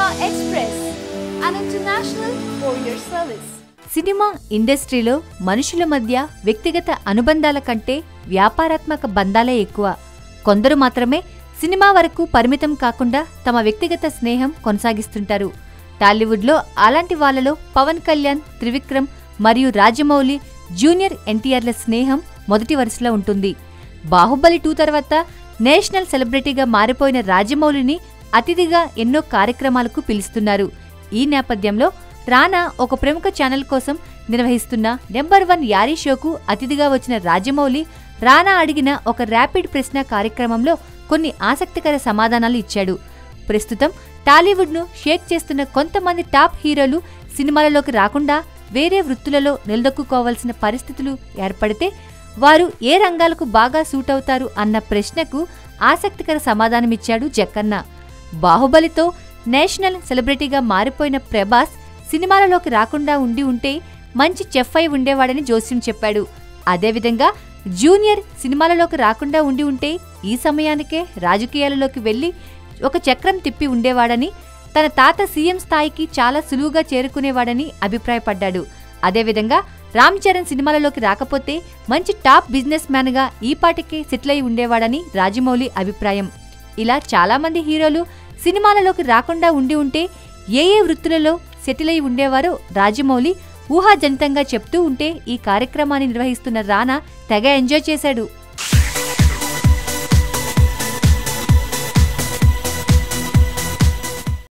Express, an international courier service. Cinema ఇండస్ట్రీలో మనుషుల మధ్య వ్యక్తిగత అనుబంధాల కంటే వ్యాపారాత్మక బంధాలే ఎక్కువ. కొందరు మాత్రమే సినిమా వరకు పరిమితం కాకుండా తమ వ్యక్తిగత స్నేహం కొనసాగిస్తుంటారు. టాలీవుడ్లో అలాంటి వాళ్లలో పవన్ కళ్యాణ్, త్రివిక్రమ్ మరియు రాజమౌళి, జూనియర్ ఎన్టీఆర్ల స్నేహం మొదటి వరుసలో ఉంటుంది. బాహుబలి 2 తర్వాత నేషనల్ సెలబ్రిటీగా మారిపోయిన రాజమౌళిని అతిథిగా ఎన్నో కార్యక్రమాలకు పిలుస్తున్నారు. ఈ నేపథ్యంలో రానా ఒక ప్రముఖ ఛానల్ కోసం నిర్వహిస్తున్న నంబర్ 1 యారీ షోకు అతిథిగా వచ్చిన రాజమౌళి రానా అడిగిన ఒక ర్యాపిడ్ ప్రశ్న కార్యక్రమంలో కొన్ని ఆసక్తికర సమాధానాలు ఇచ్చాడు. ప్రస్తుతం టాలీవుడ్ను షేక్ చేస్తున్న కొంతమంది టాప్ హీరోలు సినిమాలలోకి రాకుండా వేరే వృత్తులలో నిలదొక్కుకోవాల్సిన పరిస్థితులు ఏర్పడితే వారు ఏ రంగాలకు బాగా సూట్ అవుతారు అన్న ప్రశ్నకు ఆసక్తికర సమాధానమిచ్చాడు జక్కన్న. బాహుబలితో నేషనల్ సెలబ్రిటీగా మారిపోయిన ప్రభాస్ సినిమాలలోకి రాకుండా ఉంటే మంచి చెఫ్ అయి ఉండేవాడని జోస్యం చెప్పాడు. అదేవిధంగా జూనియర్ సినిమాలలోకి రాకుండా ఉంటే ఈ సమయానికే రాజకీయాలలోకి వెళ్లి ఒక చక్రం తిప్పి ఉండేవాడని, తన తాత సీఎం స్థాయికి చాలా సులువుగా చేరుకునేవాడని అభిప్రాయపడ్డాడు. అదేవిధంగా రామ్ చరణ్ సినిమాలలోకి రాకపోతే మంచి టాప్ బిజినెస్ మ్యాన్ గా ఈపాటికే సెటిల్ అయి ఉండేవాడని రాజమౌళి అభిప్రాయం. ఇలా చాలామంది హీరోలు సినిమాలలోకి రాకుండా ఉంటే ఏ వృత్తులలో సెటిల్ అయి ఉండేవారో రాజమౌళి ఊహాజనితంగా చెప్తూ ఉంటే ఈ కార్యక్రమాన్ని నిర్వహిస్తున్న రానా తెగ ఎంజాయ్ చేశాడు.